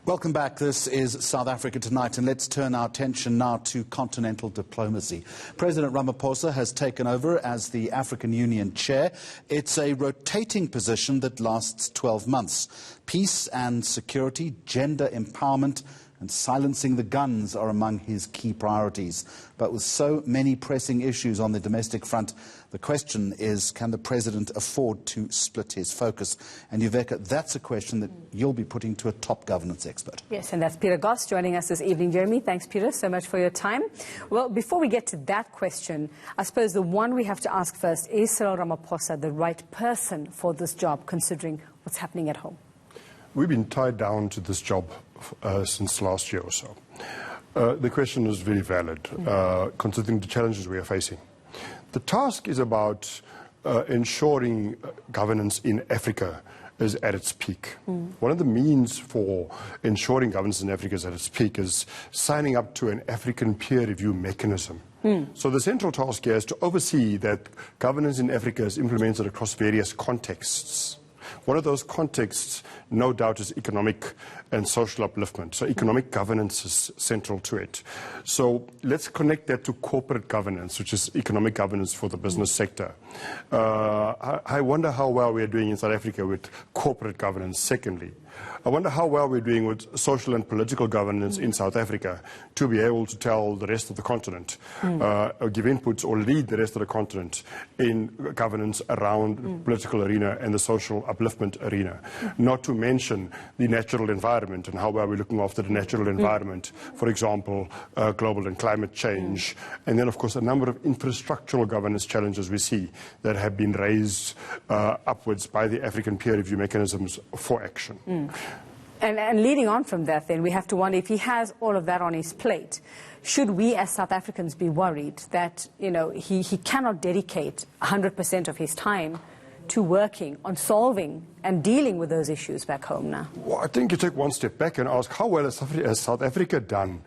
Welcome back. This is South Africa Tonight, and let's turn our attention now to continental diplomacy. President Ramaphosa has taken over as the African Union chair. It's a rotating position that lasts 12 months. Peace and security, gender empowerment, and silencing the guns are among his key priorities. But with so many pressing issues on the domestic front, the question is, can the president afford to split his focus? And Yuveka, that's a question that you'll be putting to a top governance expert. Yes, and that's Peter Goss joining us this evening. Jeremy, thanks, Peter, so much for your time. Well, before we get to that question, I suppose the one we have to ask first, is Cyril Ramaphosa the right person for this job, considering what's happening at home? We've been tied down to this job since last year or so. The question is very valid, considering the challenges we are facing. The task is about ensuring governance in Africa is at its peak. One of the means for ensuring governance in Africa is at its peak is signing up to an African peer review mechanism. So the central task here is to oversee that governance in Africa is implemented across various contexts. One of those contexts, no doubt, is economic and social upliftment. So economic governance is central to it. So let's connect that to corporate governance, which is economic governance for the business sector. I wonder how well we are doing in South Africa with corporate governance, secondly. I wonder how well we're doing with social and political governance in South Africa to be able to tell the rest of the continent, or give inputs or lead the rest of the continent in governance around political arena and the social upliftment arena. Not to mention the natural environment and how well we're looking after the natural environment, for example, global and climate change. And then, of course, a number of infrastructural governance challenges we see that have been raised upwards by the African peer review mechanisms for action. And leading on from that, then, we have to wonder if he has all of that on his plate, should we as South Africans be worried that, you know, he cannot dedicate 100% of his time to working on solving and dealing with those issues back home now? Well, I think you take one step back and ask, how well has South Africa done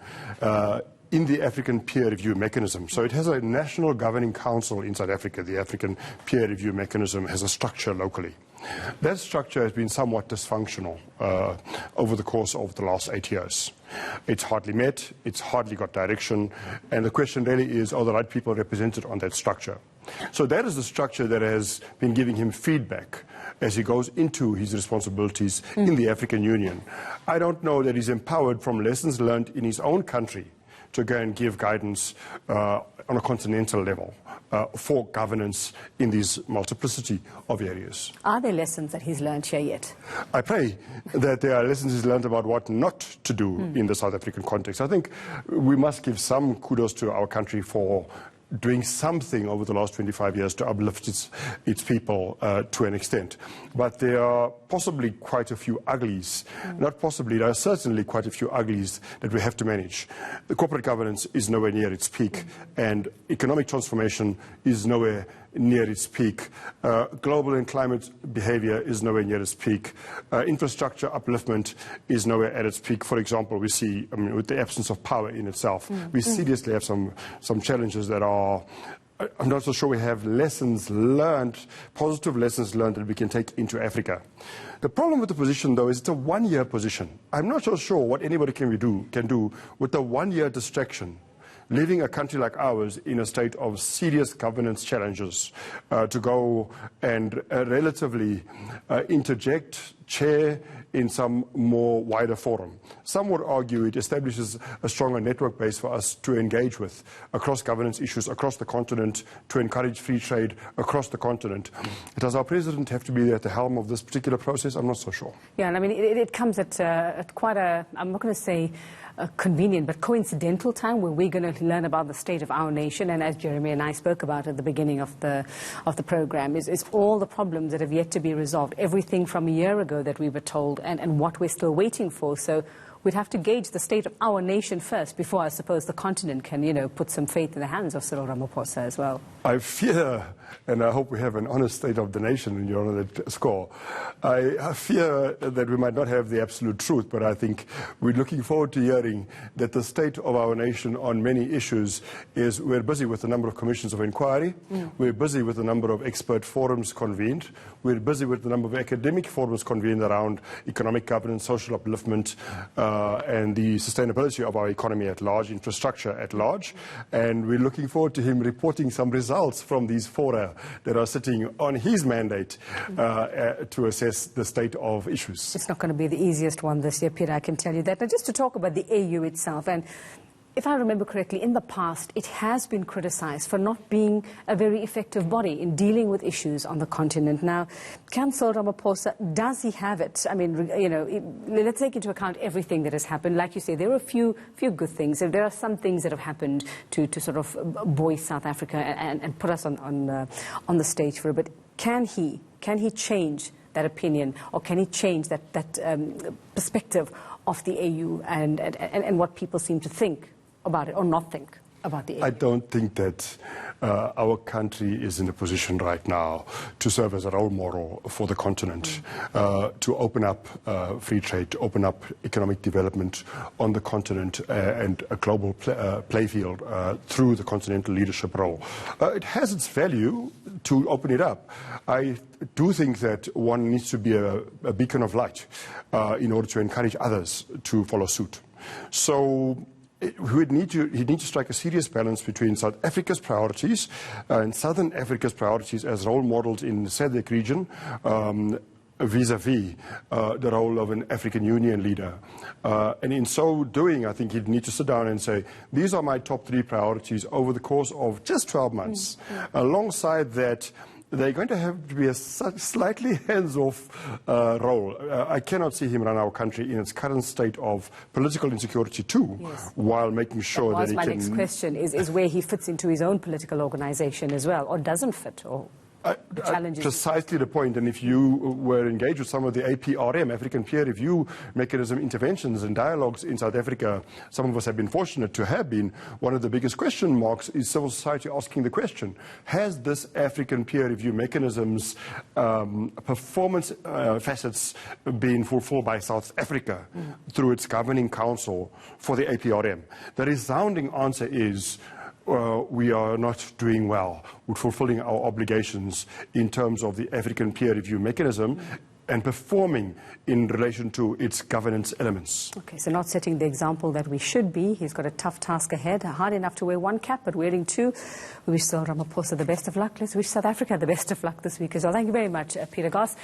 in the African peer review mechanism? So it has a national governing council in South Africa. The African peer review mechanism has a structure locally. That structure has been somewhat dysfunctional over the course of the last 8 years. It's hardly met, it's hardly got direction, and the question really is, are the right people represented on that structure? So that is the structure that has been giving him feedback as he goes into his responsibilities in the African Union. I don't know that he's empowered from lessons learned in his own country to go and give guidance on a continental level for governance in these multiplicity of areas. Are there lessons that he's learned here yet? I pray that there are lessons he's learned about what not to do in the South African context. I think we must give some kudos to our country for doing something over the last 25 years to uplift its people to an extent. But there are possibly quite a few uglies. Not possibly, there are certainly quite a few uglies that we have to manage. The corporate governance is nowhere near its peak, and economic transformation is nowhere near its peak. Global and climate behavior is nowhere near its peak. Infrastructure upliftment is nowhere at its peak. For example, we see, with the absence of power in itself, we seriously have some challenges that are, I'm not so sure we have lessons learned, positive lessons learned that we can take into Africa. The problem with the position, though, is it's a one-year position. I'm not so sure what anybody can do with a one-year distraction, leaving a country like ours in a state of serious governance challenges, to go and relatively interject, chair in some more wider forum. Some would argue it establishes a stronger network base for us to engage with across governance issues across the continent, to encourage free trade across the continent. Does our president have to be at the helm of this particular process? I'm not so sure. Yeah, and I mean, it comes at quite a, I'm not going to say a convenient but coincidental time where we're going to learn about the state of our nation, and as Jeremy and I spoke about at the beginning of the program, is all the problems that have yet to be resolved, everything from a year ago that we were told and what we're still waiting for. So we'd have to gauge the state of our nation first before, I suppose, the continent can, you know, put some faith in the hands of Cyril Ramaphosa as well. I fear, and I hope we have an honest state of the nation in your on that score, I fear that we might not have the absolute truth, but I think we're looking forward to hearing that the state of our nation on many issues is we're busy with a number of commissions of inquiry, we're busy with a number of expert forums convened, we're busy with a number of academic forums convened around economic governance, social upliftment, and the sustainability of our economy at large, infrastructure at large. And we're looking forward to him reporting some results from these fora that are sitting on his mandate to assess the state of issues. It's not going to be the easiest one this year, Peter, I can tell you that. Now, just to talk about the AU itself, and if I remember correctly, in the past, it has been criticized for not being a very effective body in dealing with issues on the continent. Now, can Cyril Ramaphosa, does he have it? I mean, you know, let's take into account everything that has happened. Like you say, there are a few good things. There are some things that have happened to sort of buoy South Africa and put us on the stage for a bit. Can he change that opinion, or can he change that perspective of the AU and what people seem to think about it or not think about the AU? I don't think that our country is in a position right now to serve as a role model for the continent, to open up free trade, to open up economic development on the continent and a global playfield through the continental leadership role. It has its value to open it up. I do think that one needs to be a beacon of light in order to encourage others to follow suit. So he'd need to strike a serious balance between South Africa's priorities and Southern Africa's priorities as role models in the SADC region, vis-a-vis the role of an African Union leader. And in so doing, I think he'd need to sit down and say, these are my top 3 priorities over the course of just 12 months. Alongside that, they're going to have to be a slightly hands-off role. I cannot see him run our country in its current state of political insecurity too, while making sure that he can... My next question is where he fits into his own political organization as well, or doesn't fit, or... Precisely the point. And if you were engaged with some of the APRM, African Peer Review Mechanism interventions and dialogues in South Africa, some of us have been fortunate to have been, one of the biggest question marks is civil society asking the question, has this African Peer Review Mechanism's performance facets been fulfilled by South Africa through its governing council for the APRM? The resounding answer is, we are not doing well with fulfilling our obligations in terms of the African Peer Review Mechanism and performing in relation to its governance elements. Okay, so not setting the example that we should be. He's got a tough task ahead, hard enough to wear one cap, but wearing 2. We wish Cyril Ramaphosa the best of luck. Let's wish South Africa the best of luck this week as well. Thank you very much, Peter Goss.